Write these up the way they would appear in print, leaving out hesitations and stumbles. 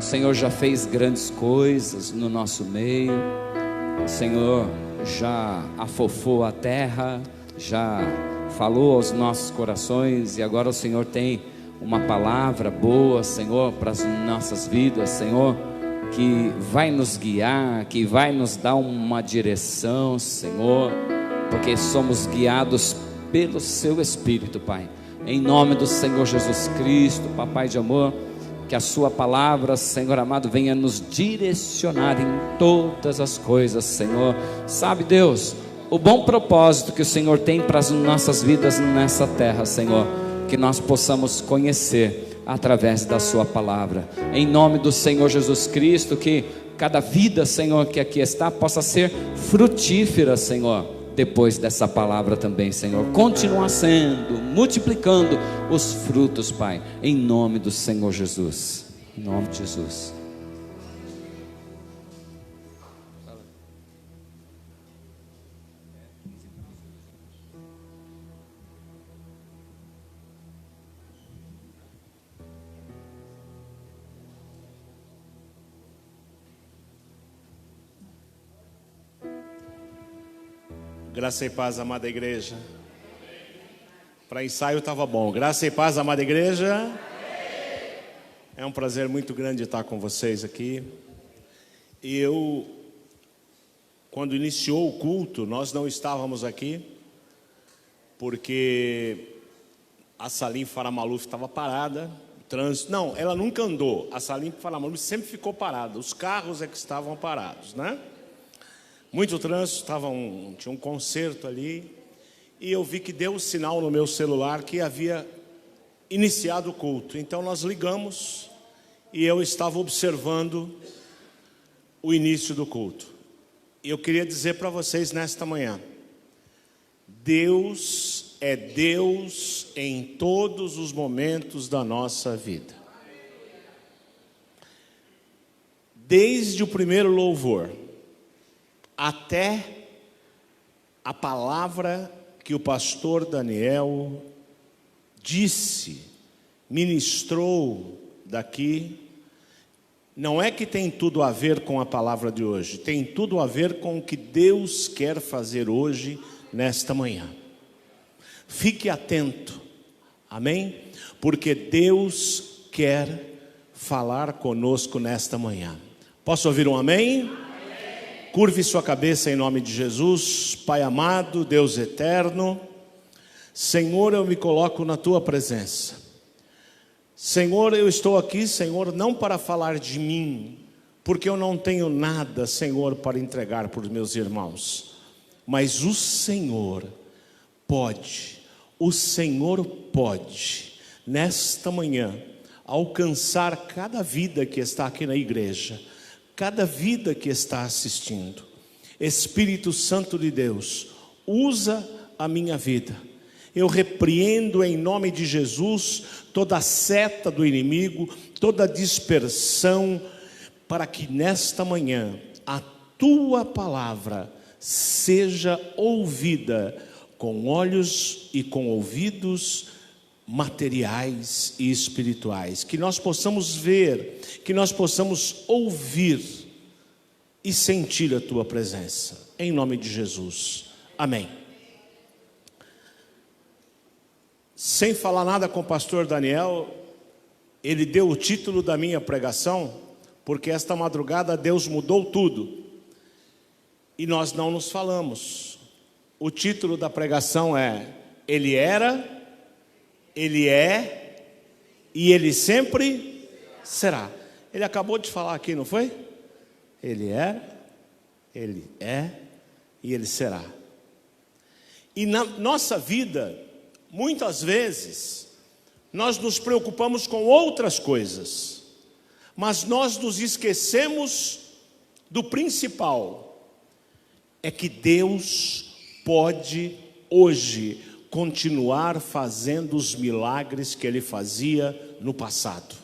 Senhor já fez grandes coisas no nosso meio. O Senhor já afofou a terra, já falou aos nossos corações, e agora o Senhor tem uma palavra boa, Senhor, para as nossas vidas, Senhor, que vai nos guiar, que vai nos dar uma direção, Senhor, porque somos guiados pelo Seu Espírito, Pai. Em nome do Senhor Jesus Cristo, Papai de amor, que a Sua palavra, Senhor amado, venha nos direcionar em todas as coisas, Senhor. Sabe, Deus, o bom propósito que o Senhor tem para as nossas vidas nessa terra, Senhor, que nós possamos conhecer através da Sua palavra. Em nome do Senhor Jesus Cristo, que cada vida, Senhor, que aqui está, possa ser frutífera, Senhor, depois dessa palavra também, Senhor. Continua sendo, multiplicando os frutos, Pai, em nome do Senhor Jesus. Em nome de Jesus. Graça e paz, amada igreja. Para ensaio estava bom. Graça e paz, amada igreja. É um prazer muito grande estar com vocês aqui. E quando iniciou o culto, nós não estávamos aqui, porque a Salim Faramaluf estava parada. O trânsito, não, ela nunca andou. A Salim Faramaluf sempre ficou parada. Os carros é que estavam parados, né? Muito trânsito, tinha um concerto ali, e eu vi que deu o sinal no meu celular que havia iniciado o culto. Então nós ligamos e eu estava observando o início do culto. E eu queria dizer para vocês nesta manhã: Deus é Deus em todos os momentos da nossa vida. Desde o primeiro louvor até a palavra que o pastor Daniel disse, ministrou daqui, não é que tem tudo a ver com a palavra de hoje, tem tudo a ver com o que Deus quer fazer hoje, nesta manhã. Fique atento, amém? Porque Deus quer falar conosco nesta manhã. Posso ouvir um amém? Curve sua cabeça em nome de Jesus. Pai amado, Deus eterno, Senhor, eu me coloco na Tua presença. Senhor, eu estou aqui, Senhor, não para falar de mim, porque eu não tenho nada, Senhor, para entregar para os meus irmãos. Mas o Senhor pode, nesta manhã, alcançar cada vida que está aqui na igreja, cada vida que está assistindo. Espírito Santo de Deus, usa a minha vida. Eu repreendo em nome de Jesus toda a seta do inimigo, toda a dispersão, para que nesta manhã a Tua palavra seja ouvida com olhos e com ouvidos materiais e espirituais, que nós possamos ver, que nós possamos ouvir e sentir a Tua presença, em nome de Jesus, amém. Sem falar nada com o pastor Daniel, ele deu o título da minha pregação, porque esta madrugada Deus mudou tudo, e nós não nos falamos. O título da pregação é: Ele era, Ele é e Ele sempre será. Ele acabou de falar aqui, não foi? Ele é e Ele será. E na nossa vida, muitas vezes, nós nos preocupamos com outras coisas, mas nós nos esquecemos do principal, é que Deus pode hoje continuar fazendo os milagres que Ele fazia no passado.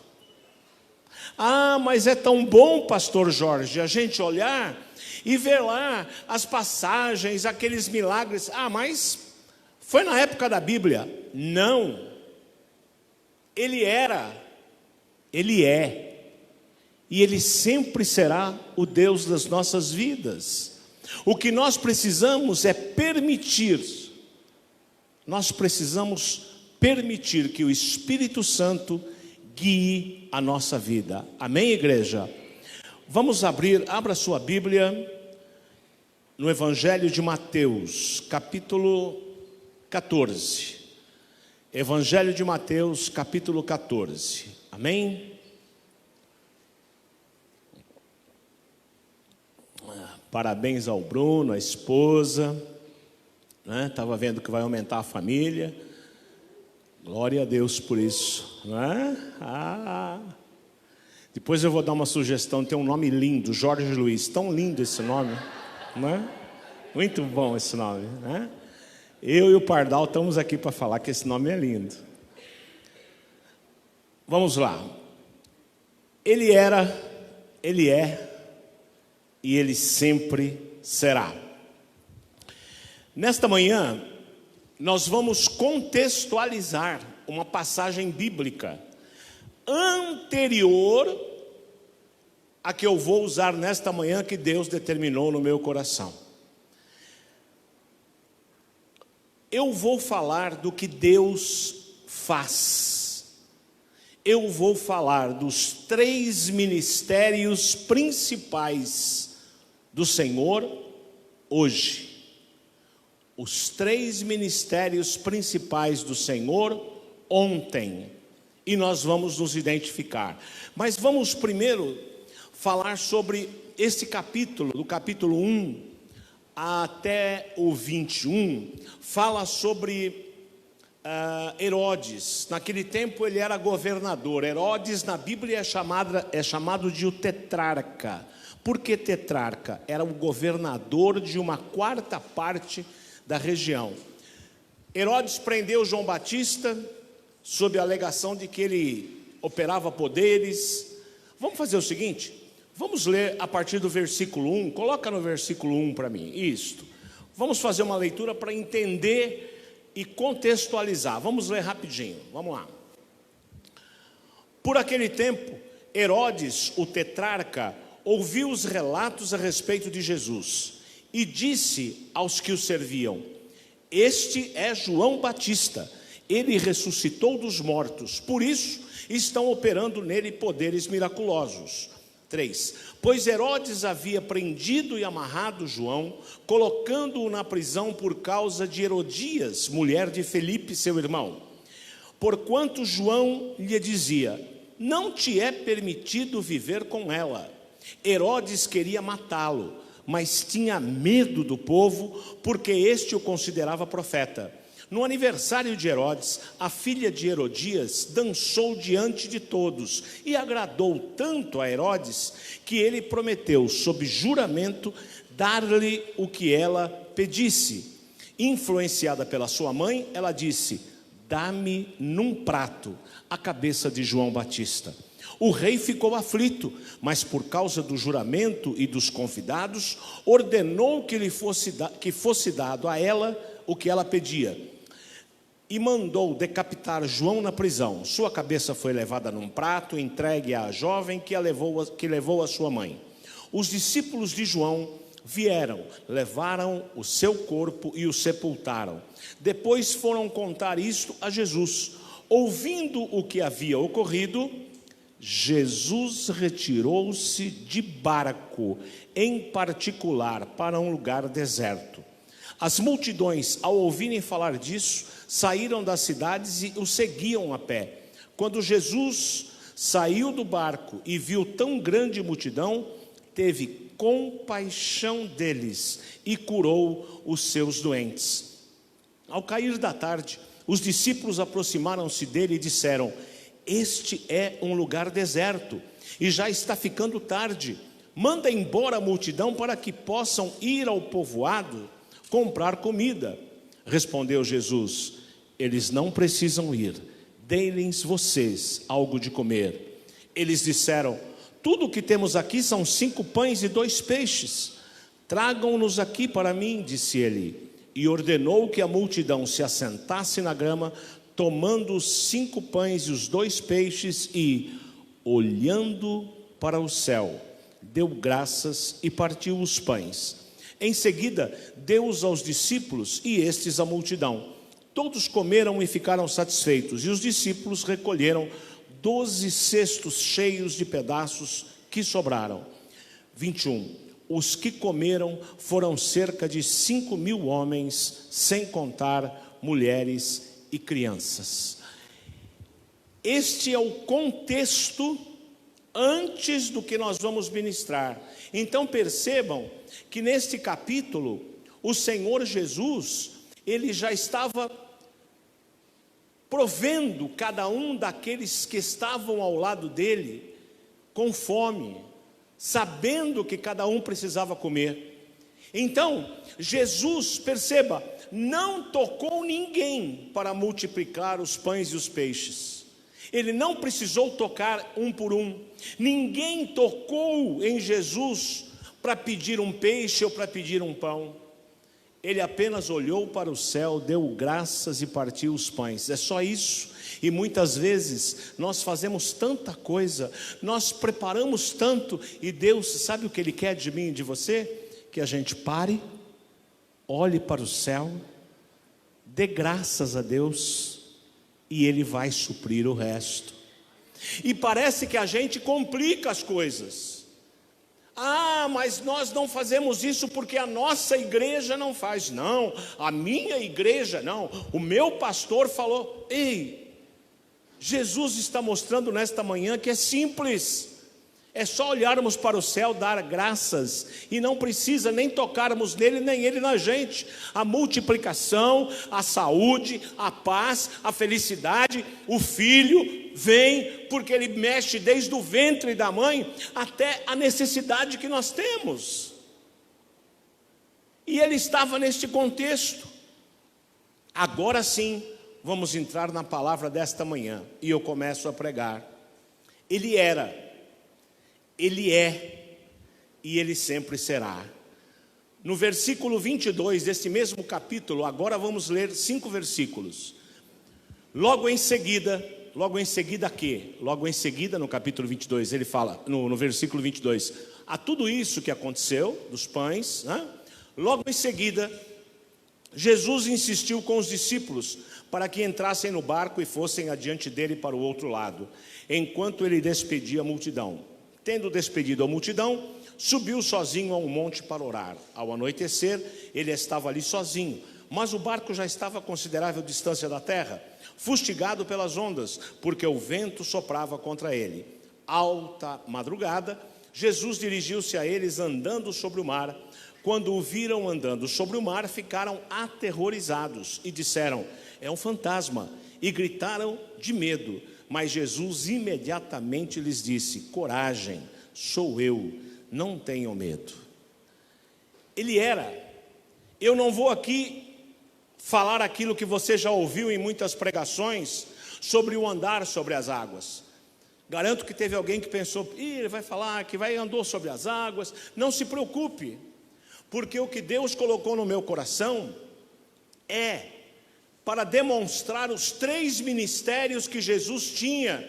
Ah, mas é tão bom, pastor Jorge, a gente olhar e ver lá as passagens, aqueles milagres. Ah, mas foi na época da Bíblia. Não. Ele era, Ele é e Ele sempre será o Deus das nossas vidas. O que nós precisamos é permitir, que o Espírito Santo guie a nossa vida. Amém, igreja? Vamos abra sua Bíblia no Evangelho de Mateus, capítulo 14. Evangelho de Mateus, capítulo 14. Amém? Parabéns ao Bruno, a esposa, né? Estava vendo que vai aumentar a família. Glória a Deus por isso, né? Depois eu vou dar uma sugestão. Tem um nome lindo, Jorge Luiz. Tão lindo esse nome, né? Muito bom esse nome, né? Eu e o Pardal estamos aqui para falar que esse nome é lindo. Vamos lá. Ele era, Ele é e Ele sempre será. Nesta manhã, nós vamos contextualizar uma passagem bíblica anterior a que eu vou usar nesta manhã, que Deus determinou no meu coração. Eu vou falar do que Deus faz. Eu vou falar dos 3 ministérios principais do Senhor hoje. Os 3 ministérios principais do Senhor ontem. E nós vamos nos identificar. Mas vamos primeiro falar sobre esse capítulo, do capítulo 1 até o 21, fala sobre Herodes. Naquele tempo ele era governador. Herodes na Bíblia é chamado de o tetrarca. Por que tetrarca? Era o governador de uma 4ª parte da região. Herodes prendeu João Batista sob a alegação de que ele operava poderes. Vamos fazer o seguinte, vamos ler a partir do versículo 1, coloca no versículo 1 para mim, isto. Vamos fazer uma leitura para entender e contextualizar. Vamos ler rapidinho, vamos lá. Por aquele tempo, Herodes, o tetrarca, ouviu os relatos a respeito de Jesus e disse aos que o serviam: este é João Batista, ele ressuscitou dos mortos, por isso estão operando nele poderes miraculosos. 3. Pois Herodes havia prendido e amarrado João, colocando-o na prisão por causa de Herodias, mulher de Felipe, seu irmão. Porquanto João lhe dizia: não te é permitido viver com ela. Herodes queria matá-lo, mas tinha medo do povo, porque este o considerava profeta. No aniversário de Herodes, a filha de Herodias dançou diante de todos e agradou tanto a Herodes que ele prometeu, sob juramento, dar-lhe o que ela pedisse. Influenciada pela sua mãe, ela disse: dá-me num prato a cabeça de João Batista. O rei ficou aflito, mas por causa do juramento e dos convidados, ordenou que fosse dado a ela o que ela pedia. E mandou decapitar João na prisão. Sua cabeça foi levada num prato, entregue à jovem que levou a sua mãe. Os discípulos de João vieram, levaram o seu corpo e o sepultaram. Depois foram contar isto a Jesus. Ouvindo o que havia ocorrido, Jesus retirou-se de barco, em particular, para um lugar deserto. As multidões, ao ouvirem falar disso, saíram das cidades e o seguiam a pé. Quando Jesus saiu do barco e viu tão grande multidão, teve compaixão deles e curou os seus doentes. Ao cair da tarde, os discípulos aproximaram-se dele e disseram: este é um lugar deserto e já está ficando tarde. Manda embora a multidão para que possam ir ao povoado comprar comida. Respondeu Jesus: eles não precisam ir, deem-lhes vocês algo de comer. Eles disseram: tudo o que temos aqui são 5 pães e 2 peixes. Tragam-nos aqui para mim, disse ele. E ordenou que a multidão se assentasse na grama, tomando os 5 pães e os 2 peixes e, olhando para o céu, deu graças e partiu os pães. Em seguida, deu-os aos discípulos e estes à multidão. Todos comeram e ficaram satisfeitos, e os discípulos recolheram 12 cestos cheios de pedaços que sobraram. 21. Os que comeram foram cerca de 5.000 homens, sem contar mulheres e crianças. Este é o contexto antes do que nós vamos ministrar. Então percebam que neste capítulo, o Senhor Jesus, ele já estava provendo cada um daqueles que estavam ao lado dele com fome, sabendo que cada um precisava comer. Então, Jesus, perceba, não tocou ninguém para multiplicar os pães e os peixes. Ele não precisou tocar um por um. Ninguém tocou em Jesus para pedir um peixe ou para pedir um pão. Ele apenas olhou para o céu, deu graças e partiu os pães. É só isso. E muitas vezes nós fazemos tanta coisa, nós preparamos tanto, e Deus, sabe o que Ele quer de mim e de você? Que a gente pare, olhe para o céu, dê graças a Deus, e Ele vai suprir o resto. E parece que a gente complica as coisas. Ah, mas nós não fazemos isso porque a nossa igreja não faz. Não, a minha igreja não. O meu pastor falou. Ei, Jesus está mostrando nesta manhã que é simples. É só olharmos para o céu, dar graças, e não precisa nem tocarmos nele, nem ele na gente. A multiplicação, a saúde, a paz, a felicidade, o filho vem porque ele mexe desde o ventre da mãe até a necessidade que nós temos. E ele estava neste contexto. Agora sim, vamos entrar na palavra desta manhã, e eu começo a pregar. Ele era, Ele é e Ele sempre será. No versículo 22 desse mesmo capítulo, agora vamos ler 5 versículos. Logo em seguida quê? Logo em seguida, no capítulo 22, ele fala, no versículo 22, a tudo isso que aconteceu, dos pães, né? Logo em seguida, Jesus insistiu com os discípulos para que entrassem no barco e fossem adiante dele para o outro lado, enquanto ele despedia a multidão. Tendo despedido a multidão, subiu sozinho a um monte para orar. Ao anoitecer, ele estava ali sozinho, mas o barco já estava a considerável distância da terra, fustigado pelas ondas, porque o vento soprava contra ele. Alta madrugada, Jesus dirigiu-se a eles andando sobre o mar. Quando o viram andando sobre o mar, ficaram aterrorizados e disseram, é um fantasma, e gritaram de medo. Mas Jesus imediatamente lhes disse, coragem, sou eu, não tenham medo. Ele era. Eu não vou aqui falar aquilo que você já ouviu em muitas pregações sobre o andar sobre as águas. Garanto que teve alguém que pensou, ele vai falar que andou sobre as águas. Não se preocupe, porque o que Deus colocou no meu coração é para demonstrar os 3 ministérios que Jesus tinha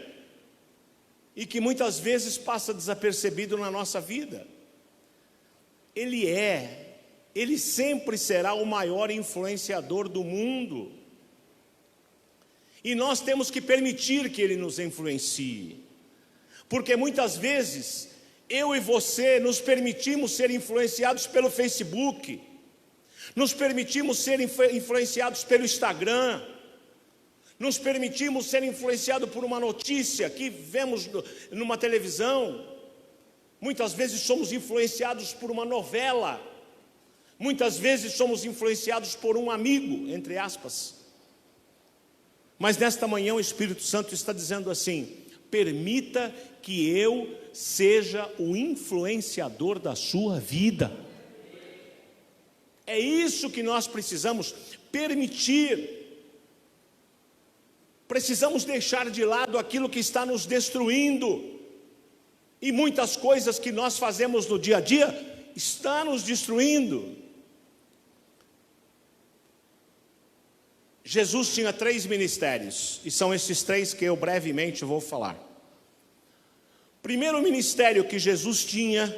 e que muitas vezes passa desapercebido na nossa vida. Ele sempre será o maior influenciador do mundo. E nós temos que permitir que ele nos influencie. Porque muitas vezes, eu e você nos permitimos ser influenciados pelo Facebook, nos permitimos ser influenciados pelo Instagram, nos permitimos ser influenciados por uma notícia que vemos numa televisão. Muitas vezes somos influenciados por uma novela, muitas vezes somos influenciados por um amigo, entre aspas. Mas nesta manhã o Espírito Santo está dizendo assim, permita que eu seja o influenciador da sua vida. É isso que nós precisamos permitir. Precisamos deixar de lado aquilo que está nos destruindo. E muitas coisas que nós fazemos no dia a dia está nos destruindo. Jesus tinha 3 ministérios, e são esses 3 que eu brevemente vou falar. Primeiro ministério que Jesus tinha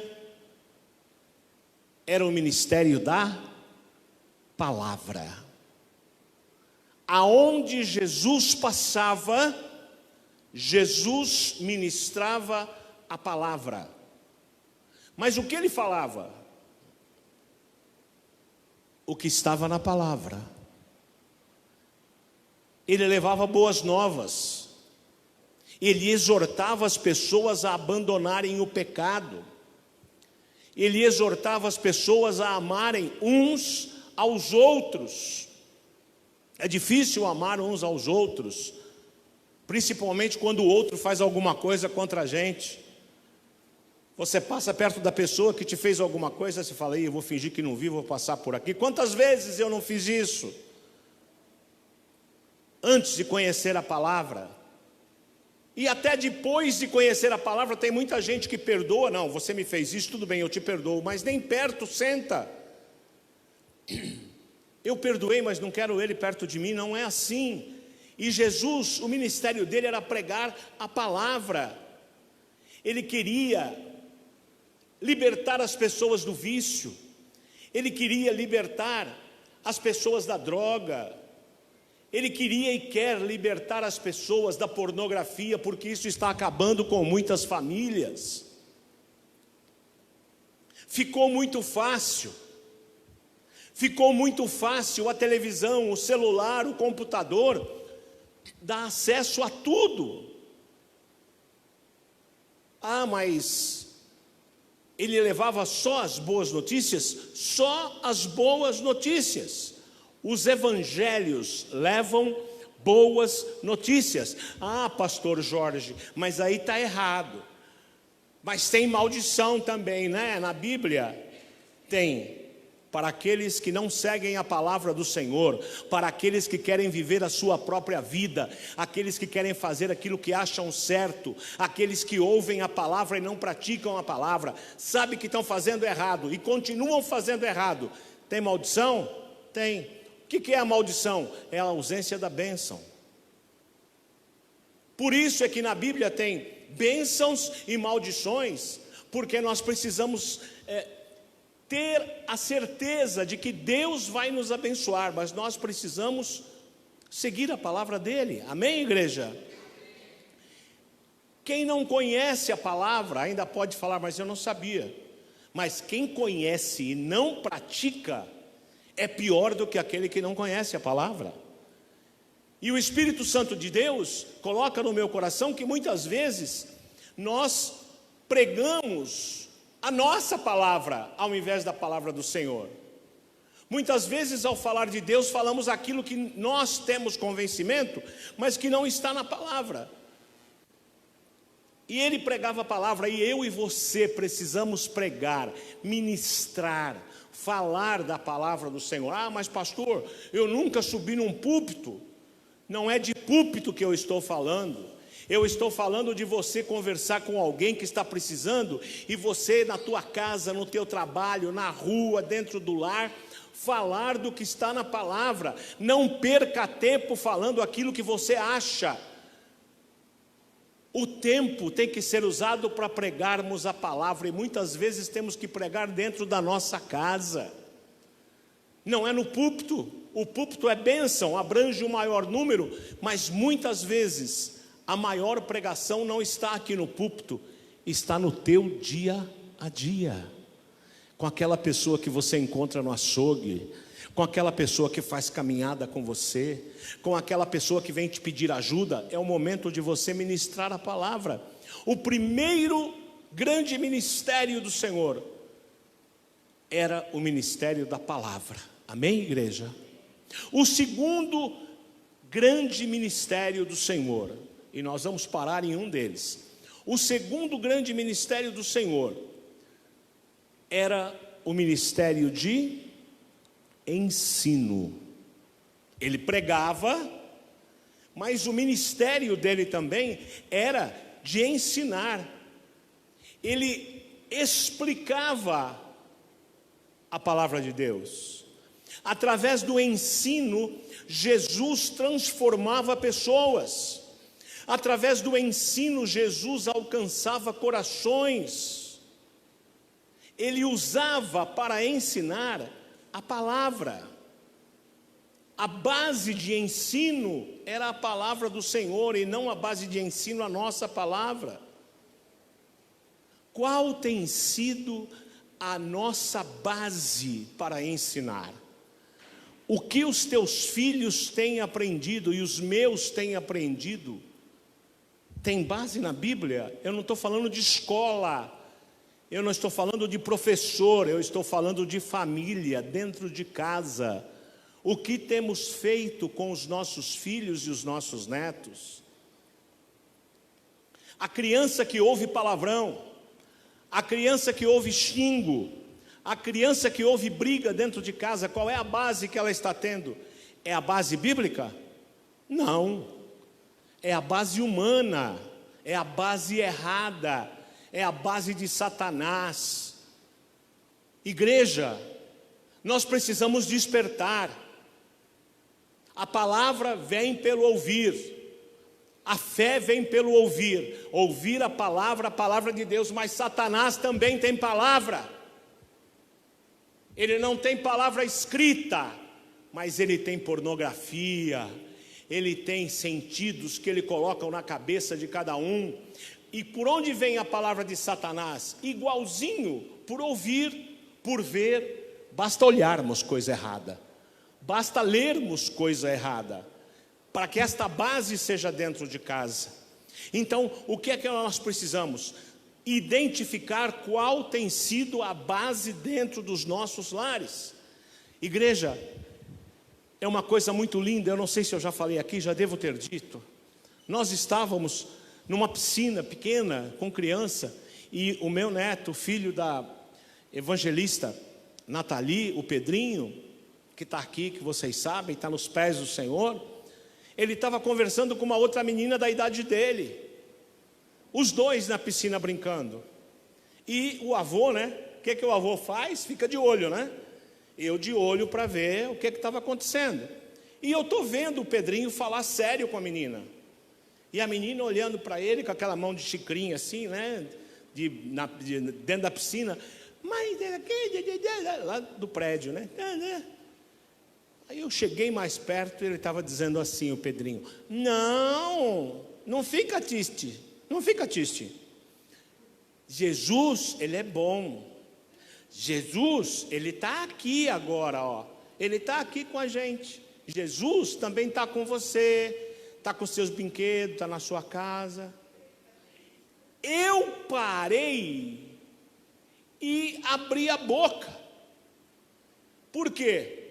era o ministério da palavra. Aonde Jesus passava, Jesus ministrava a palavra. Mas o que ele falava? O que estava na palavra. Ele levava boas novas. Ele exortava as pessoas a abandonarem o pecado. Ele exortava as pessoas a amarem uns aos outros. É difícil amar uns aos outros, principalmente quando o outro faz alguma coisa contra a gente. Você passa perto da pessoa que te fez alguma coisa, você fala, eu vou fingir que não vi, vou passar por aqui. Quantas vezes eu não fiz isso? Antes de conhecer a palavra. E até depois de conhecer a palavra, tem muita gente que perdoa. Não, você me fez isso, tudo bem, eu te perdoo, mas nem perto senta. Eu perdoei, mas não quero ele perto de mim, não é assim. E Jesus, o ministério dele era pregar a palavra. Ele queria libertar as pessoas do vício. Ele queria libertar as pessoas da droga. Ele queria e quer libertar as pessoas da pornografia, porque isso está acabando com muitas famílias. Ficou muito fácil a televisão, o celular, o computador, dar acesso a tudo. Mas ele levava só as boas notícias? Só as boas notícias. Os evangelhos levam boas notícias. Pastor Jorge, mas aí está errado. Mas tem maldição também, né? Na Bíblia tem. Para aqueles que não seguem a palavra do Senhor, para aqueles que querem viver a sua própria vida, aqueles que querem fazer aquilo que acham certo, aqueles que ouvem a palavra e não praticam a palavra, sabem que estão fazendo errado e continuam fazendo errado. Tem maldição? Tem. O que é a maldição? É a ausência da bênção. Por isso é que na Bíblia tem bênçãos e maldições, porque nós precisamos ter a certeza de que Deus vai nos abençoar, mas nós precisamos seguir a palavra dele. Amém, igreja? Quem não conhece a palavra ainda pode falar, mas eu não sabia. Mas quem conhece e não pratica é pior do que aquele que não conhece a palavra. E o Espírito Santo de Deus coloca no meu coração que muitas vezes nós pregamos a nossa palavra ao invés da palavra do Senhor. Muitas vezes ao falar de Deus falamos aquilo que nós temos convencimento, mas que não está na palavra. E ele pregava a palavra, e eu e você precisamos pregar, ministrar, falar da palavra do Senhor. Mas pastor, eu nunca subi num púlpito. Não é de púlpito que eu estou falando. Eu estou falando de você conversar com alguém que está precisando, e você na tua casa, no teu trabalho, na rua, dentro do lar, falar do que está na palavra. Não perca tempo falando aquilo que você acha. O tempo tem que ser usado para pregarmos a palavra, e muitas vezes temos que pregar dentro da nossa casa. Não é no púlpito. O púlpito é bênção, abrange o maior número, mas muitas vezes a maior pregação não está aqui no púlpito, está no teu dia a dia, com aquela pessoa que você encontra no açougue, com aquela pessoa que faz caminhada com você, com aquela pessoa que vem te pedir ajuda. É o momento de você ministrar a palavra. O primeiro grande ministério do Senhor era o ministério da palavra. Amém, igreja? O segundo grande ministério do Senhor, e nós vamos parar em um deles. O segundo grande ministério do Senhor era o ministério de ensino. Ele pregava, mas o ministério dele também era de ensinar. Ele explicava a palavra de Deus. Através do ensino, Jesus transformava pessoas. Através do ensino, Jesus alcançava corações. Ele usava para ensinar a palavra. A base de ensino era a palavra do Senhor, e não a base de ensino a nossa palavra. Qual tem sido a nossa base para ensinar? O que os teus filhos têm aprendido e os meus têm aprendido? Tem base na Bíblia? Eu não estou falando de escola, eu não estou falando de professor, eu estou falando de família, dentro de casa. O que temos feito com os nossos filhos e os nossos netos? A criança que ouve palavrão, a criança que ouve xingo, a criança que ouve briga dentro de casa, qual é a base que ela está tendo? É a base bíblica? Não. É a base humana, é a base errada, é a base de Satanás. Igreja, nós precisamos despertar. A palavra vem pelo ouvir, a fé vem pelo ouvir a palavra de Deus, mas Satanás também tem palavra. Ele não tem palavra escrita, mas ele tem pornografia, ele tem sentidos que ele coloca na cabeça de cada um. E por onde vem a palavra de Satanás? Igualzinho, por ouvir, por ver, basta olharmos coisa errada. Basta lermos coisa errada, para que esta base seja dentro de casa. Então, o que é que nós precisamos? Identificar qual tem sido a base dentro dos nossos lares. Igreja, é uma coisa muito linda, eu não sei se eu já falei aqui, já devo ter dito. Nós estávamos numa piscina pequena, com criança, e o meu neto, filho da evangelista Nathalie, o Pedrinho, que está aqui, que vocês sabem, está nos pés do Senhor, ele estava conversando com uma outra menina da idade dele, os dois na piscina brincando, e o avô, né, o que o avô faz? Fica de olho, né, eu de olho para ver o que estava acontecendo, e eu estou vendo o Pedrinho falar sério com a menina, e a menina olhando para ele, com aquela mão de xicrinha assim, né, dentro da piscina, mas lá do prédio, né, Aí eu cheguei mais perto e ele estava dizendo assim, o Pedrinho, não fica triste, não fica triste. Jesus, ele é bom. Jesus, ele está aqui agora, ó. Ele está aqui com a gente. Jesus também está com você, está com seus brinquedos, está na sua casa. Eu parei e abri a boca. Por quê?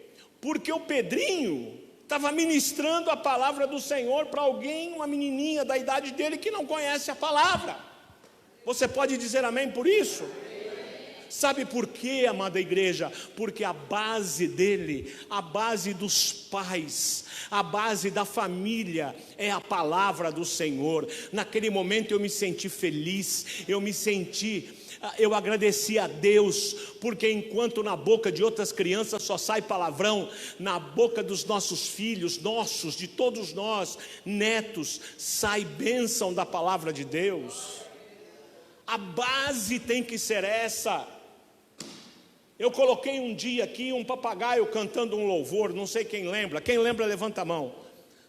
Porque o Pedrinho estava ministrando a palavra do Senhor para alguém, uma menininha da idade dele que não conhece a palavra. Você pode dizer amém por isso? Sabe por quê, amada igreja? Porque a base dele, a base dos pais, a base da família é a palavra do Senhor. Naquele momento eu me senti feliz, eu agradeci a Deus, porque enquanto na boca de outras crianças só sai palavrão, na boca dos nossos filhos, de todos nós, netos, sai bênção da palavra de Deus. A base tem que ser essa. Eu coloquei um dia aqui um papagaio cantando um louvor, não sei quem lembra, levanta a mão.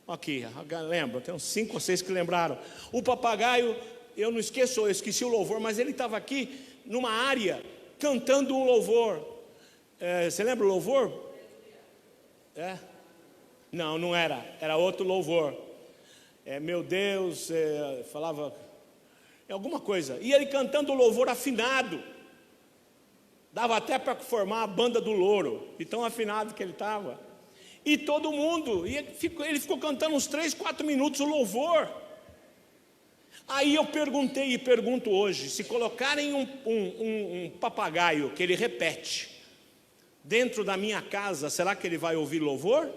Aqui, lembra, tem uns 5 ou 6 que lembraram. O papagaio, eu esqueci o louvor, mas ele estava aqui numa área, cantando um louvor. Você lembra o louvor? Não era outro louvor. Meu Deus, falava alguma coisa. E ele cantando o louvor afinado. Dava até para formar a banda do louro, de tão afinado que ele estava. E todo mundo, ele ficou cantando uns 3, 4 minutos o louvor. Aí eu perguntei e pergunto hoje, se colocarem um papagaio que ele repete dentro da minha casa, será que ele vai ouvir louvor?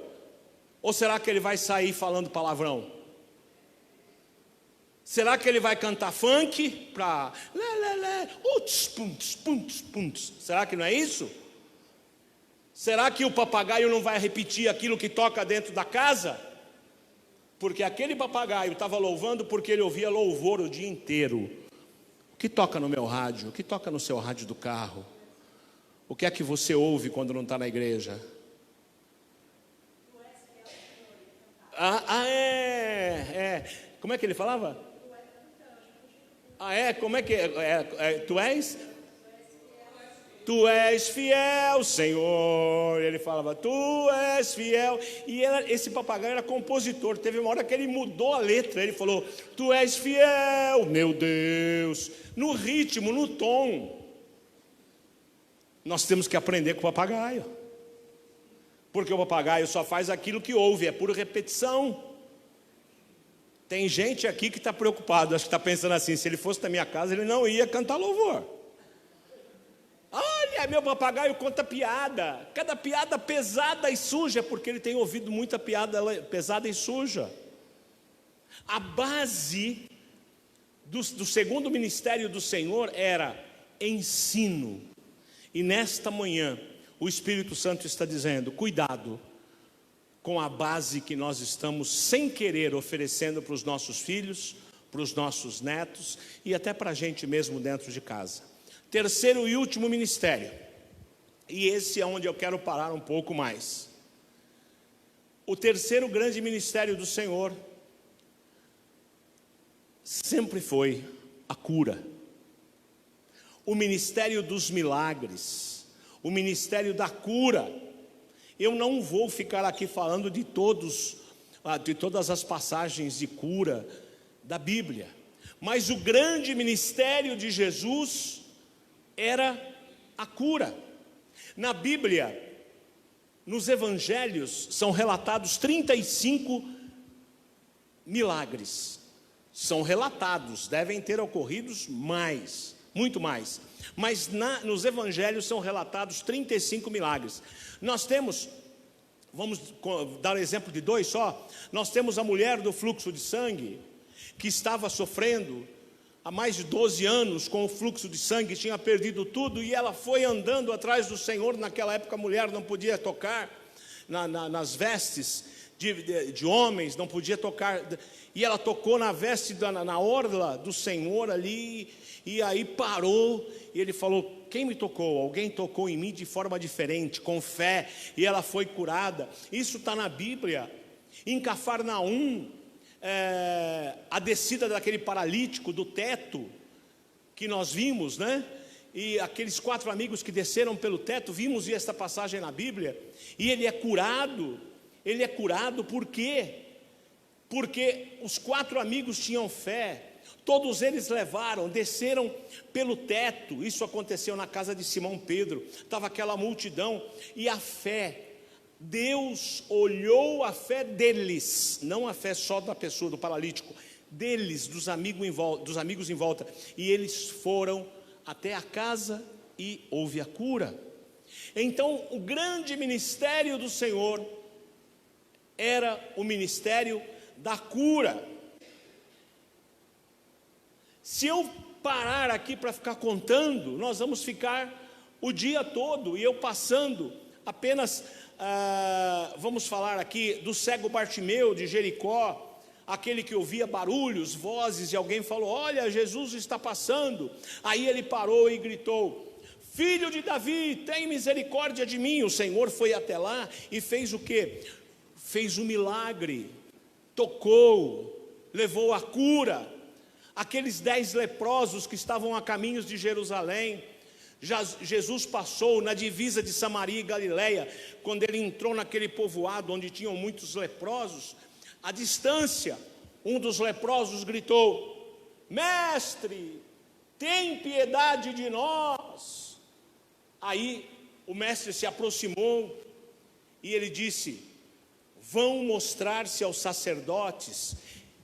Ou será que ele vai sair falando palavrão? Será que ele vai cantar funk para será que não é isso? Será que o papagaio não vai repetir aquilo que toca dentro da casa? Porque aquele papagaio estava louvando porque ele ouvia louvor o dia inteiro. O que toca no meu rádio? O que toca no seu rádio do carro? O que é que você ouve quando não está na igreja? Como é que ele falava? Como é que tu és? Tu és fiel, Senhor. Ele falava, tu és fiel. E esse papagaio era compositor. Teve uma hora que ele mudou a letra. Ele falou, tu és fiel, meu Deus. No ritmo, no tom. Nós temos que aprender com o papagaio. Porque o papagaio só faz aquilo que ouve, é por repetição. Tem gente aqui que está preocupado, acho que está pensando assim, se ele fosse na minha casa, ele não ia cantar louvor. Olha, meu papagaio conta piada, cada piada pesada e suja, porque ele tem ouvido muita piada pesada e suja. A base do segundo ministério do Senhor era ensino. E nesta manhã, o Espírito Santo está dizendo, cuidado com a base que nós estamos, sem querer, oferecendo para os nossos filhos, para os nossos netos, e até para a gente mesmo dentro de casa. Terceiro e último ministério, e esse é onde eu quero parar um pouco mais. O terceiro grande ministério do Senhor sempre foi a cura. O ministério dos milagres, o ministério da cura. Eu não vou ficar aqui falando de todas as passagens de cura da Bíblia, mas o grande ministério de Jesus era a cura. Na Bíblia, nos evangelhos, são relatados 35 milagres. São relatados, devem ter ocorrido mais, muito mais. Mas nos evangelhos são relatados 35 milagres. Nós temos, vamos dar um exemplo de 2 só. Nós temos a mulher do fluxo de sangue, que estava sofrendo há mais de 12 anos com o fluxo de sangue, tinha perdido tudo, e ela foi andando atrás do Senhor. Naquela época a mulher não podia tocar nas vestes de homens, não podia tocar, e ela tocou na veste, na orla do Senhor ali, e aí parou, e ele falou, quem me tocou? Alguém tocou em mim de forma diferente, com fé, e ela foi curada. Isso está na Bíblia. Em Cafarnaum, a descida daquele paralítico do teto, que nós vimos, né? E aqueles 4 amigos que desceram pelo teto, vimos esta passagem na Bíblia, e ele é curado por quê? Porque os 4 amigos tinham fé, todos eles desceram pelo teto. Isso aconteceu na casa de Simão Pedro, estava aquela multidão, e a fé, Deus olhou a fé deles, não a fé só da pessoa, do paralítico, deles, dos amigos em volta, e eles foram até a casa e houve a cura. Então o grande ministério do Senhor era o ministério da cura. Se eu parar aqui para ficar contando, nós vamos ficar o dia todo, e eu passando apenas, vamos falar aqui do cego Bartimeu de Jericó, aquele que ouvia barulhos, vozes, e alguém falou, olha, Jesus está passando. Aí ele parou e gritou, filho de Davi, tem misericórdia de mim. O Senhor foi até lá e fez o quê? Fez um milagre, tocou, levou a cura. Aqueles 10 leprosos que estavam a caminhos de Jerusalém, Jesus passou na divisa de Samaria e Galileia, quando ele entrou naquele povoado onde tinham muitos leprosos. À distância, um dos leprosos gritou, mestre, tem piedade de nós. Aí o mestre se aproximou e ele disse, vão mostrar-se aos sacerdotes.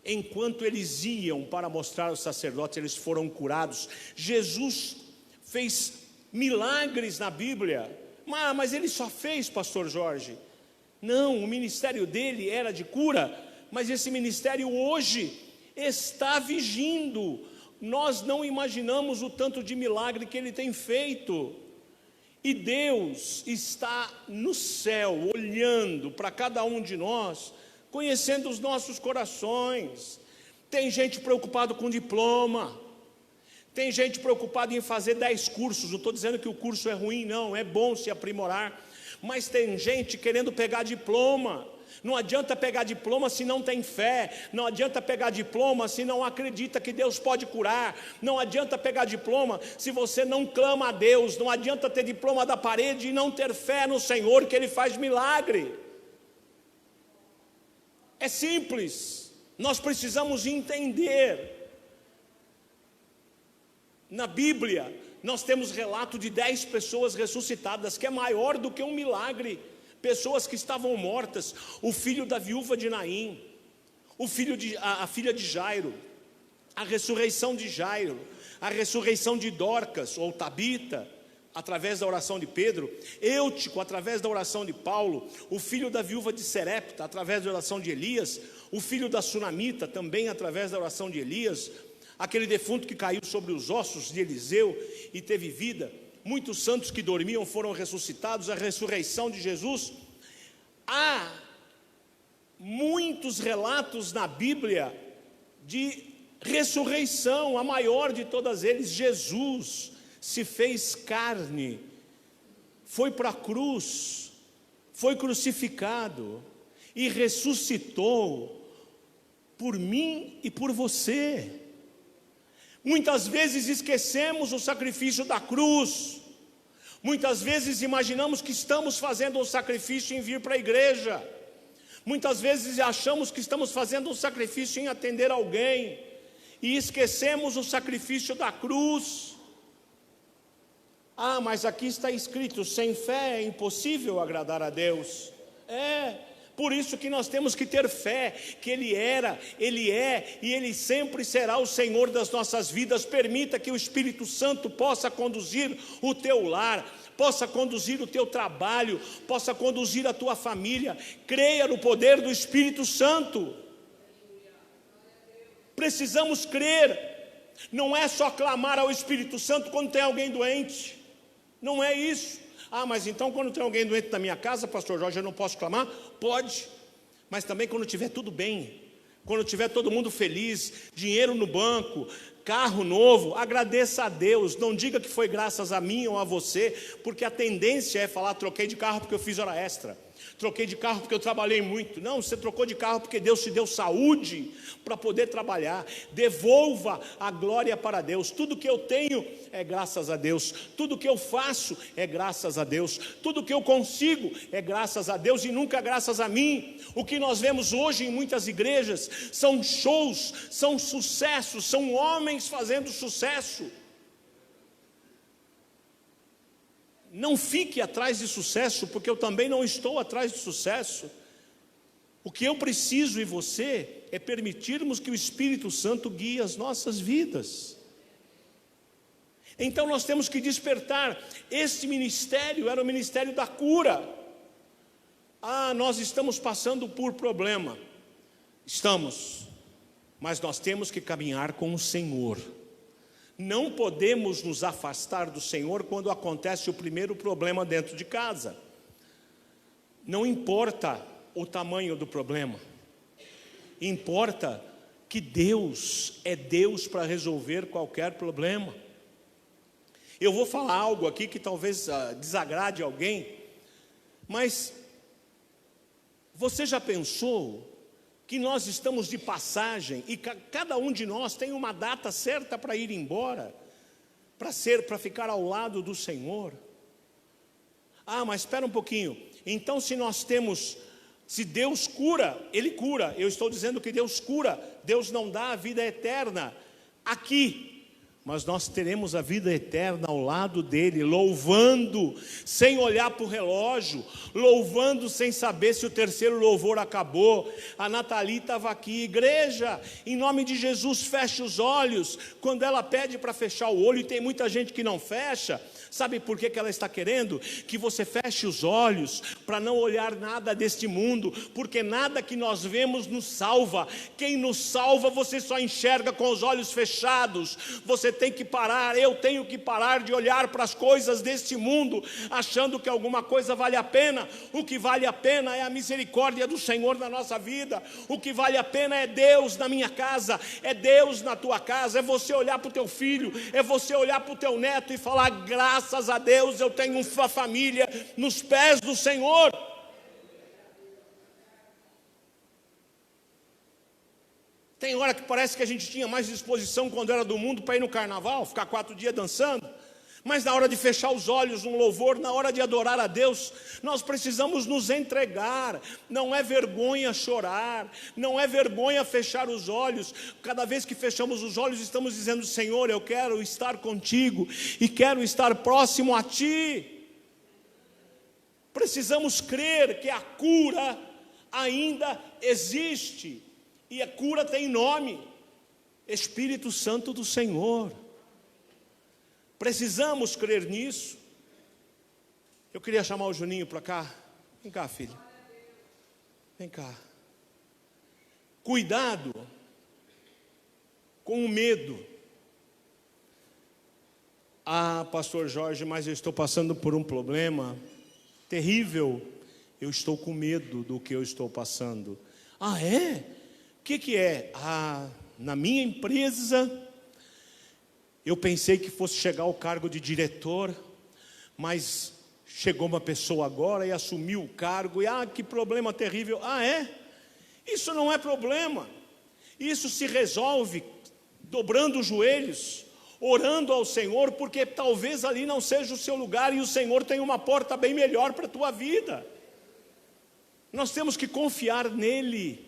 Enquanto eles iam para mostrar aos sacerdotes, eles foram curados. Jesus fez milagres na Bíblia, mas ele só fez, pastor Jorge? Não, o ministério dele era de cura, mas esse ministério hoje está vigindo. Nós não imaginamos o tanto de milagre que ele tem feito, e Deus está no céu, olhando para cada um de nós, conhecendo os nossos corações. Tem gente preocupada com diploma, tem gente preocupada em fazer 10 cursos, não estou dizendo que o curso é ruim, não, é bom se aprimorar, mas tem gente querendo pegar diploma. Não adianta pegar diploma se não tem fé, não adianta pegar diploma se não acredita que Deus pode curar, não adianta pegar diploma se você não clama a Deus, não adianta ter diploma da parede e não ter fé no Senhor que Ele faz milagre. É simples, nós precisamos entender. Na Bíblia, nós temos relato de 10 pessoas ressuscitadas, que é maior do que um milagre. Pessoas que estavam mortas, o filho da viúva de Naim, a filha de Jairo, a ressurreição de Jairo, a ressurreição de Dorcas, ou Tabita, através da oração de Pedro, Eutico, através da oração de Paulo, o filho da viúva de Serepta, através da oração de Elias, o filho da Sunamita, também através da oração de Elias, aquele defunto que caiu sobre os ossos de Eliseu e teve vida. Muitos santos que dormiam foram ressuscitados, a ressurreição de Jesus. Há muitos relatos na Bíblia de ressurreição, a maior de todas eles, Jesus se fez carne, foi para a cruz, foi crucificado e ressuscitou por mim e por você. Muitas vezes esquecemos o sacrifício da cruz. Muitas vezes imaginamos que estamos fazendo um sacrifício em vir para a igreja. Muitas vezes achamos que estamos fazendo um sacrifício em atender alguém. E esquecemos o sacrifício da cruz. Ah, mas aqui está escrito, sem fé é impossível agradar a Deus. Por isso que nós temos que ter fé, que Ele era, Ele é e Ele sempre será o Senhor das nossas vidas. Permita que o Espírito Santo possa conduzir o teu lar, possa conduzir o teu trabalho, possa conduzir a tua família. Creia no poder do Espírito Santo. Precisamos crer. Não é só clamar ao Espírito Santo quando tem alguém doente. Não é isso. Ah, mas então quando tem alguém doente na minha casa, pastor Jorge, eu não posso clamar? Pode, mas também quando tiver tudo bem, quando tiver todo mundo feliz, dinheiro no banco, carro novo, agradeça a Deus. Não diga que foi graças a mim ou a você, porque a tendência é falar, troquei de carro porque eu fiz hora extra, troquei de carro porque eu trabalhei muito. Não, você trocou de carro porque Deus te deu saúde para poder trabalhar. Devolva a glória para Deus. Tudo que eu tenho é graças a Deus, tudo que eu faço é graças a Deus, tudo que eu consigo é graças a Deus e nunca graças a mim. O que nós vemos hoje em muitas igrejas são shows, são sucessos, são homens fazendo sucesso. Não fique atrás de sucesso, porque eu também não estou atrás de sucesso. O que eu preciso e você é permitirmos que o Espírito Santo guie as nossas vidas. Então nós temos que despertar. Este ministério era o ministério da cura. Ah, nós estamos passando por problema. Estamos, mas nós temos que caminhar com o Senhor. Não podemos nos afastar do Senhor quando acontece o primeiro problema dentro de casa. Não importa o tamanho do problema, importa que Deus é Deus para resolver qualquer problema. Eu vou falar algo aqui que talvez desagrade alguém, mas você já pensou que nós estamos de passagem e cada um de nós tem uma data certa para ir embora, para ficar ao lado do Senhor? Ah, mas espera um pouquinho. Então se Deus cura, Ele cura. Eu estou dizendo que Deus cura. Deus não dá a vida eterna aqui, mas nós teremos a vida eterna ao lado dele, louvando, sem olhar para o relógio, louvando sem saber se o terceiro louvor acabou. A Nathalie estava aqui. Igreja, em nome de Jesus, feche os olhos. Quando ela pede para fechar o olho, e tem muita gente que não fecha, sabe por que ela está querendo? Que você feche os olhos, para não olhar nada deste mundo, porque nada que nós vemos nos salva. Quem nos salva, você só enxerga com os olhos fechados. Você tem que parar, eu tenho que parar de olhar para as coisas deste mundo, achando que alguma coisa vale a pena. O que vale a pena é a misericórdia do Senhor na nossa vida. O que vale a pena é Deus na minha casa, é Deus na tua casa, é você olhar para o teu filho, é você olhar para o teu neto e falar: graças a Deus eu tenho uma família nos pés do Senhor. Tem hora que parece que a gente tinha mais disposição quando era do mundo para ir no carnaval, ficar 4 dias dançando. Mas na hora de fechar os olhos no louvor, na hora de adorar a Deus, nós precisamos nos entregar. Não é vergonha chorar, não é vergonha fechar os olhos. Cada vez que fechamos os olhos, estamos dizendo: Senhor, eu quero estar contigo e quero estar próximo a Ti. Precisamos crer que a cura ainda existe. E a cura tem nome: Espírito Santo do Senhor. Precisamos crer nisso. Eu queria chamar o Juninho para cá. Vem cá, filho. Vem cá. Cuidado com o medo. Ah, pastor Jorge, mas eu estou passando por um problema terrível. Eu estou com medo do que eu estou passando. Ah, é? O que é? Ah, na minha empresa, eu pensei que fosse chegar ao cargo de diretor, mas chegou uma pessoa agora e assumiu o cargo, e que problema terrível. Ah, é? Isso não é problema. Isso se resolve dobrando os joelhos, orando ao Senhor, porque talvez ali não seja o seu lugar, e o Senhor tem uma porta bem melhor para a tua vida. Nós temos que confiar nele,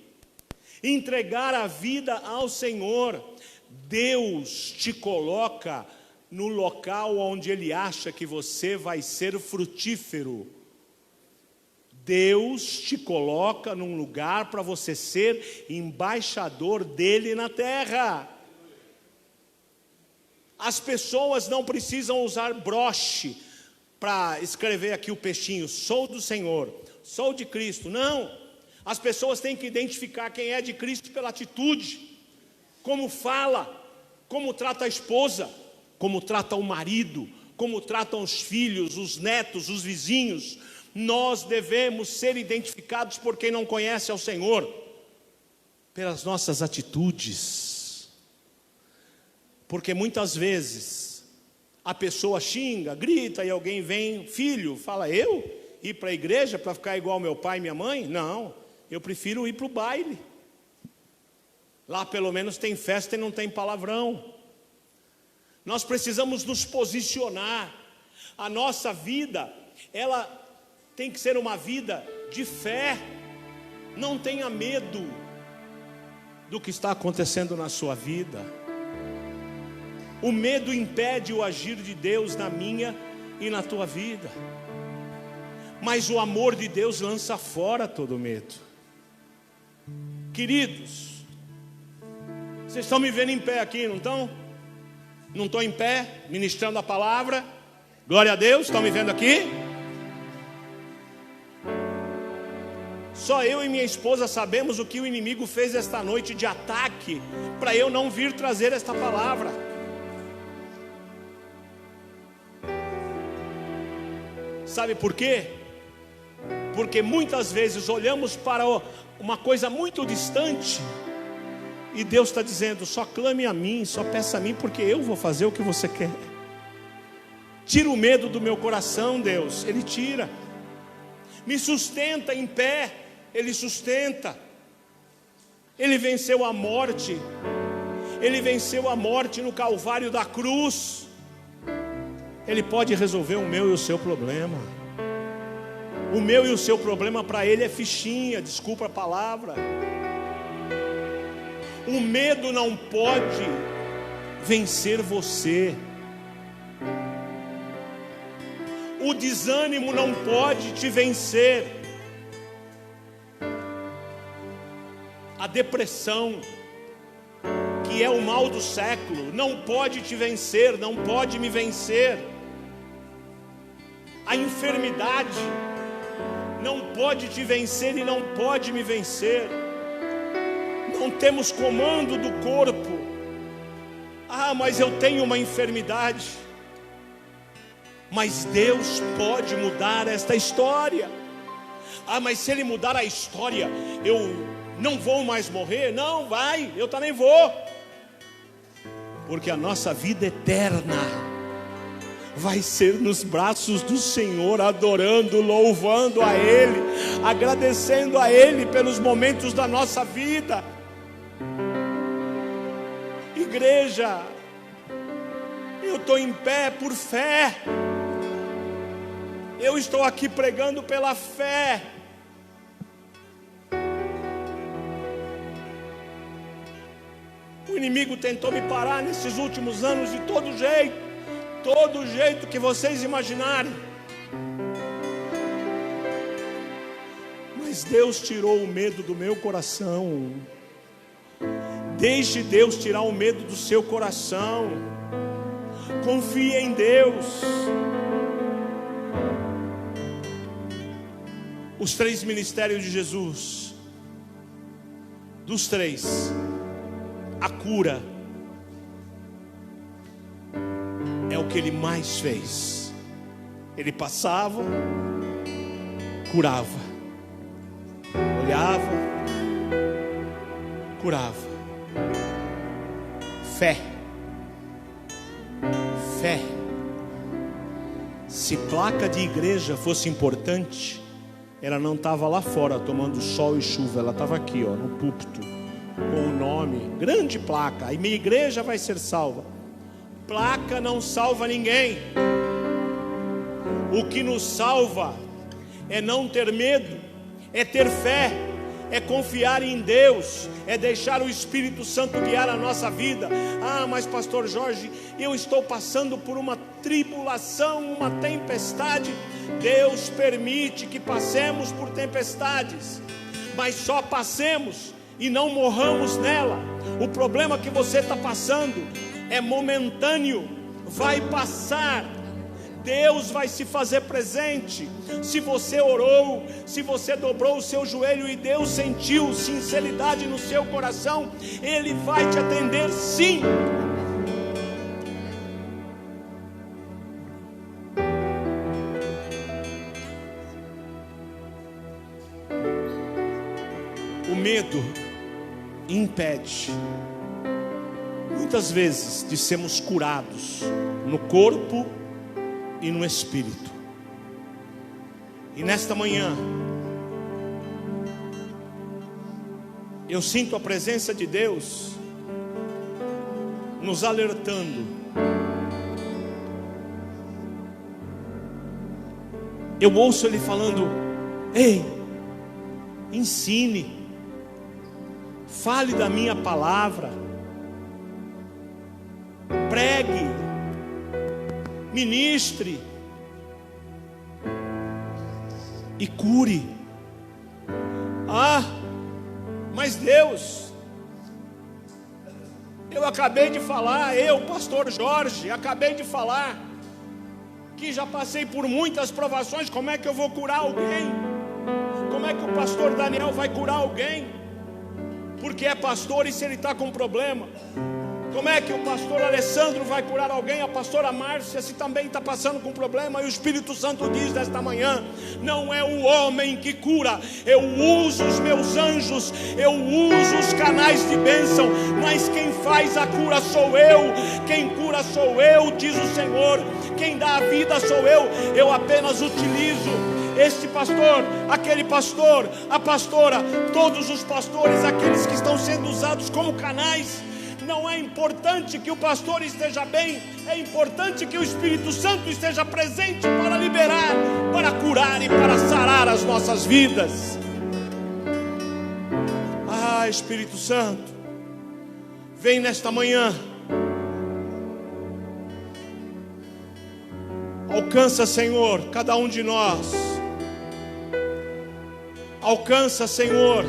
entregar a vida ao Senhor. Deus te coloca no local onde Ele acha que você vai ser frutífero. Deus te coloca num lugar para você ser embaixador dEle na terra. As pessoas não precisam usar broche para escrever aqui o peixinho: sou do Senhor, sou de Cristo. Não. As pessoas têm que identificar quem é de Cristo pela atitude, como fala, como trata a esposa, como trata o marido, como tratam os filhos, os netos, os vizinhos. Nós devemos ser identificados por quem não conhece ao Senhor, pelas nossas atitudes. Porque muitas vezes a pessoa xinga, grita, e alguém vem: filho, fala, eu ir para a igreja para ficar igual meu pai e minha mãe? Não. Eu prefiro ir para o baile. Lá pelo menos tem festa e não tem palavrão. Nós precisamos nos posicionar. A nossa vida, ela tem que ser uma vida de fé. Não tenha medo do que está acontecendo na sua vida. O medo impede o agir de Deus na minha e na tua vida. Mas o amor de Deus lança fora todo medo. Queridos, vocês estão me vendo em pé aqui, não estão? Não estou em pé, ministrando a palavra? Glória a Deus, estão me vendo aqui? Só eu e minha esposa sabemos o que o inimigo fez esta noite de ataque, para eu não vir trazer esta palavra. Sabe por quê? Porque muitas vezes olhamos para uma coisa muito distante, e Deus está dizendo: só clame a mim, só peça a mim, porque eu vou fazer o que você quer. Tira o medo do meu coração, Deus. Ele tira. Me sustenta em pé. Ele sustenta. Ele venceu a morte. Ele venceu a morte no Calvário da cruz. Ele pode resolver o meu e o seu problema. O meu e o seu problema para Ele é fichinha, desculpa a palavra. O medo não pode vencer você. O desânimo não pode te vencer. A depressão, que é o mal do século, não pode te vencer, não pode me vencer. A enfermidade não pode te vencer e não pode me vencer. Não temos comando do corpo. mas eu tenho uma enfermidade. Mas Deus pode mudar esta história. Mas se Ele mudar a história, eu não vou mais morrer? Não, vai, eu também vou. Porque a nossa vida eterna vai ser nos braços do Senhor, adorando, louvando a Ele, agradecendo a Ele pelos momentos da nossa vida. Igreja, eu estou em pé por fé. Eu estou aqui pregando pela fé. O inimigo tentou me parar nesses últimos anos de todo jeito que vocês imaginarem. Mas Deus tirou o medo do meu coração. Deixe Deus tirar o medo do seu coração. Confie em Deus. Os 3 ministérios de Jesus, dos 3, a cura é o que Ele mais fez. Ele passava, curava, olhava, curava. Fé. Se placa de igreja fosse importante, ela não estava lá fora tomando sol e chuva, ela estava aqui, no púlpito, com o nome, grande placa, e minha igreja vai ser salva. Placa não salva ninguém. O que nos salva é não ter medo, é ter fé, é confiar em Deus, é deixar o Espírito Santo guiar a nossa vida. Mas pastor Jorge, eu estou passando por uma tribulação, uma tempestade. Deus permite que passemos por tempestades, mas só passemos e não morramos nela. O problema que você está passando é momentâneo, vai passar. Deus vai se fazer presente. Se você orou, se você dobrou o seu joelho e Deus sentiu sinceridade no seu coração, Ele vai te atender sim. O medo impede muitas vezes de sermos curados no corpo e no espírito. E nesta manhã eu sinto a presença de Deus nos alertando. Eu ouço Ele falando: ei, ensine, fale da minha palavra, pregue, ministre e cure. Mas Deus, eu acabei de falar, pastor Jorge, acabei de falar que já passei por muitas provações. Como é que eu vou curar alguém? Como é que o pastor Daniel vai curar alguém? Porque é pastor, e se ele está com problema? Como é que o pastor Alessandro vai curar alguém? A pastora Márcia, se também está passando com problema? E o Espírito Santo diz nesta manhã: não é o homem que cura, eu uso os meus anjos, eu uso os canais de bênção, mas quem faz a cura sou eu, quem cura sou eu, diz o Senhor, quem dá a vida sou eu apenas utilizo este pastor, aquele pastor, a pastora, todos os pastores, aqueles que estão sendo usados como canais. Não é importante que o pastor esteja bem, é importante que o Espírito Santo esteja presente para liberar, para curar e para sarar as nossas vidas. Espírito Santo, vem nesta manhã, alcança, Senhor, cada um de nós. Alcança, Senhor,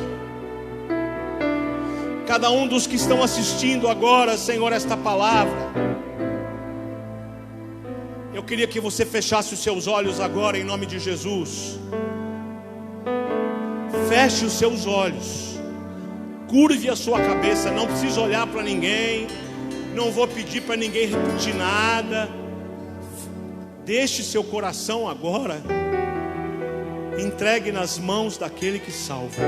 cada um dos que estão assistindo agora, Senhor, esta palavra. Eu queria que você fechasse os seus olhos agora, em nome de Jesus. Feche os seus olhos, curve a sua cabeça, não precisa olhar para ninguém, Não vou pedir para ninguém repetir nada. Deixe seu coração agora, entregue nas mãos daquele que salva.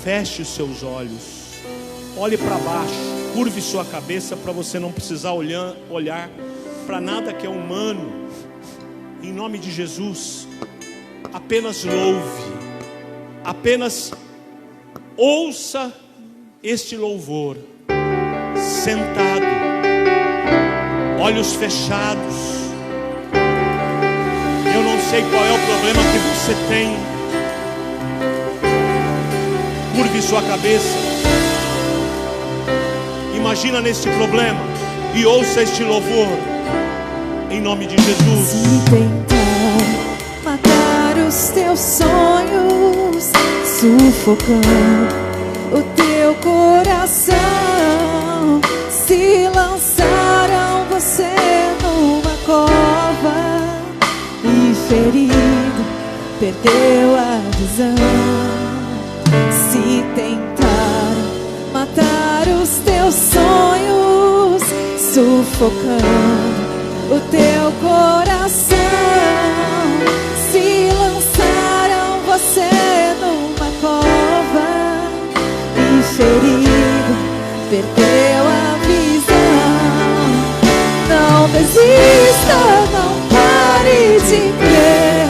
Feche os seus olhos, olhe para baixo, curve sua cabeça para você não precisar olhar para nada que é humano. Em nome de Jesus, apenas louve, apenas ouça este louvor, sentado, olhos fechados. Eu não sei qual é o problema que você tem. Curve sua cabeça, imagina nesse problema e ouça este louvor, em nome de Jesus. Se tentar matar os teus sonhos, sufocando o teu coração, se lançaram você numa cova e ferido, perdeu a visão. Se tentaram matar os teus sonhos, sufocando o teu coração, se lançaram você numa cova e ferido, perdeu a visão. Não desista, não pare de crer.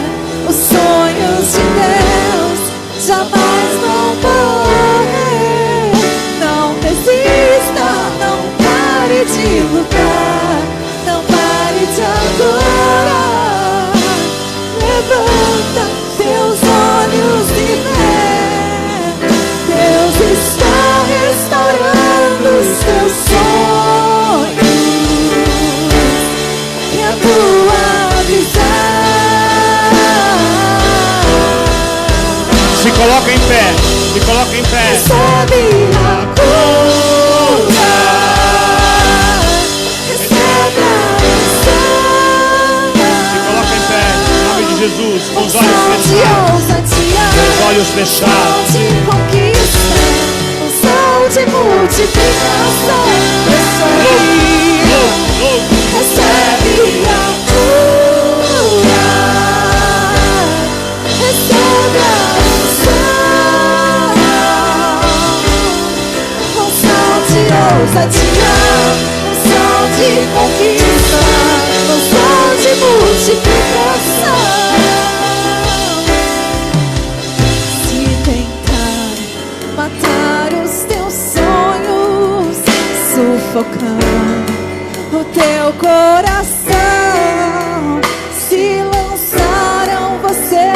Os sonhos de Deus jamais vão morrer. Não desista, não pare de lutar, não pare de adorar. Levanta teus olhos e vê, Deus está restaurando os teus sonhos e a tua visão. Se coloca em pé, se coloca em pé. Recebe a cura, recebe a unção. Se coloca em pé, em nome de Jesus, com os olhos Unção de fechados. ousadia, Com os olhos fechados. unção de conquista, unção de multiplicação. Recebe a cura, recebe a unção. Unção de ousadia, unção de conquista, unção de multiplicação. Se tentar matar os teus sonhos, sufocando o teu coração, se lançaram você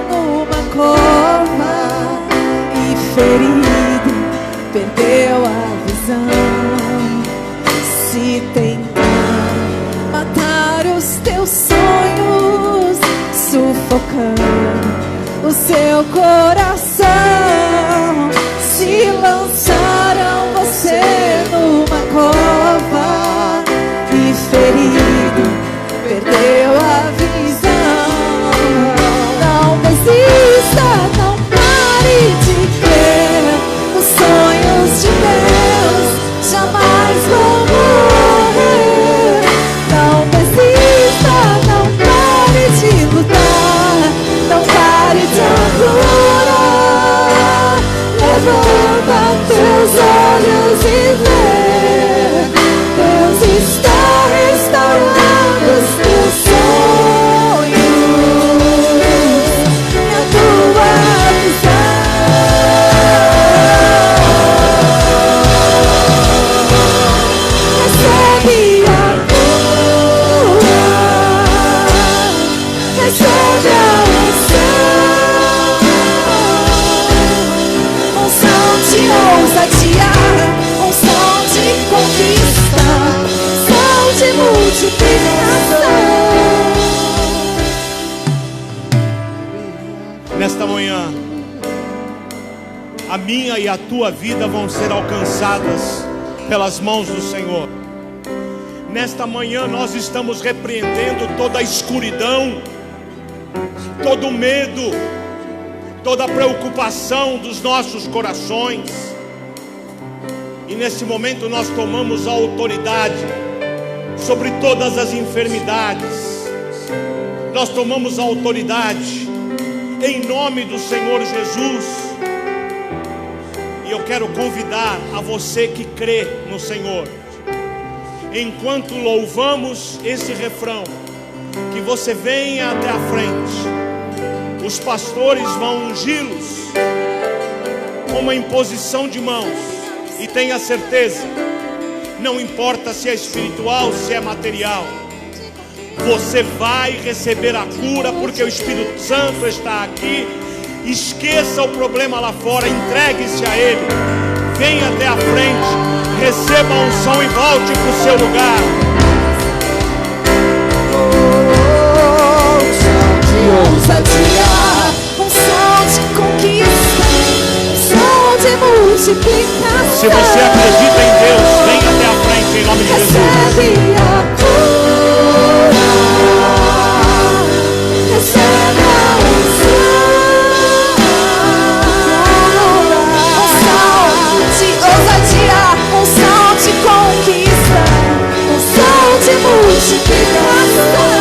numa cova e ferido, perdeu a visão. Se tentar matar os teus sonhos, sufocando o seu coração, se lançaram você numa cova e ferido, perdeu a visão. Não desista, não pare de crer. Os sonhos de Deus jamais vão morrer. Não desista, não pare de lutar, não pare de adorar. Levanta teus olhos e vê, Deus está restaurando os teus sonhos e a tua visão. Recebe a cura, recebe a unção. Unção de ousadia, unção de conquista, unção de multiplicação. Nesta manhã, a minha e a tua vida vão ser alcançadas pelas mãos do Senhor. Nesta manhã nós estamos repreendendo toda a escuridão, todo o medo, toda a preocupação dos nossos corações. E nesse momento nós tomamos a autoridade sobre todas as enfermidades. Nós tomamos a autoridade em nome do Senhor Jesus. E eu quero convidar a você que crê no Senhor, enquanto louvamos esse refrão, que você venha até a frente. Os pastores vão ungí-los com uma imposição de mãos. E tenha certeza, não importa se é espiritual, se é material, você vai receber a cura, porque o Espírito Santo está aqui. Esqueça o problema lá fora, entregue-se a Ele, venha até a frente, receba a unção e volte para o seu lugar. Ousadia, unção de conquista, unção de multiplicação. Se você acredita em Deus, venha até a frente em nome de Jesus. Recebe a cura, recebe a unção de ousadia, unção de conquista, unção de multiplicação.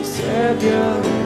Recebe a unção.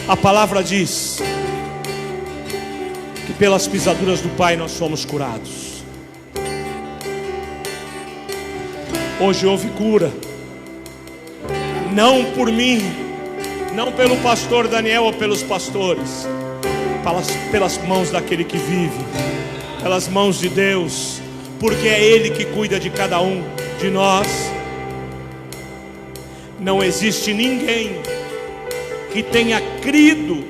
A palavra diz que pelas pisaduras do Pai nós somos curados. Hoje houve cura, não por mim, não pelo pastor Daniel ou pelos pastores, pelas mãos daquele que vive, pelas mãos de Deus, porque é Ele que cuida de cada um de nós. Não existe ninguém que tenha crido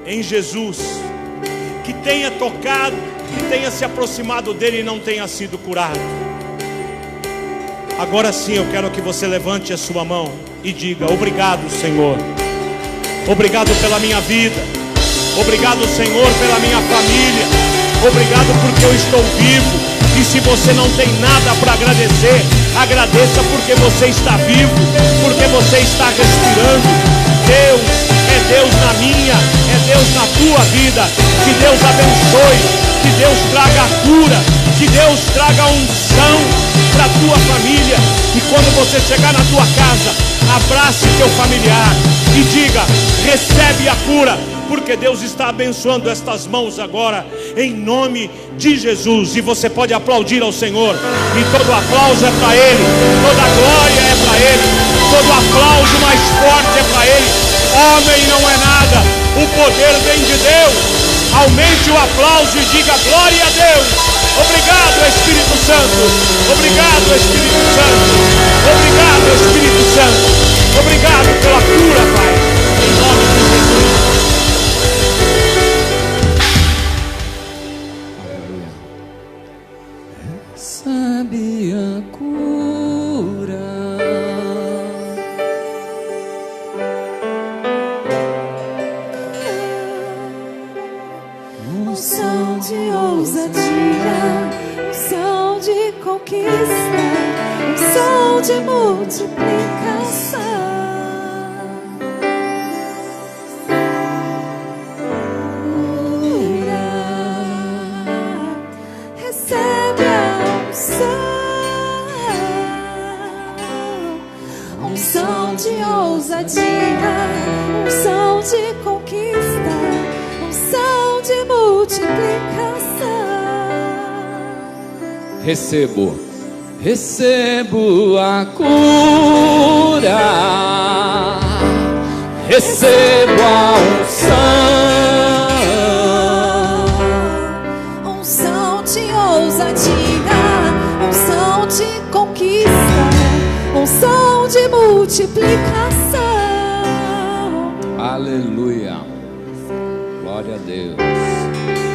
em Jesus, que tenha tocado, que tenha se aproximado dele e não tenha sido curado. Agora sim eu quero que você levante a sua mão e diga: obrigado, Senhor. Obrigado pela minha vida. Obrigado, Senhor, pela minha família. Obrigado porque eu estou vivo. E se você não tem nada para agradecer, agradeça porque você está vivo, porque você está respirando. Deus é Deus na minha, é Deus na tua vida. Que Deus abençoe, que Deus traga a cura, que Deus traga a unção para a tua família. E quando você chegar na tua casa, abrace teu familiar e diga: recebe a cura, porque Deus está abençoando estas mãos agora, em nome de Jesus. E você pode aplaudir ao Senhor, e todo aplauso é para Ele, toda glória é para Ele, todo aplauso mais forte é para Ele. Homem não é nada, o poder vem de Deus. Aumente o aplauso e diga: glória a Deus. Obrigado, Espírito Santo. Obrigado, Espírito Santo. Obrigado, Espírito Santo. Obrigado pela cura, Pai, em nome de Jesus. Sabe a cura. Unção de ousadia, unção de conquista, unção de multiplicação. Recebe a unção, unção de ousadia, unção de conquista, unção de multiplicação. Recebo a cura, recebo a unção.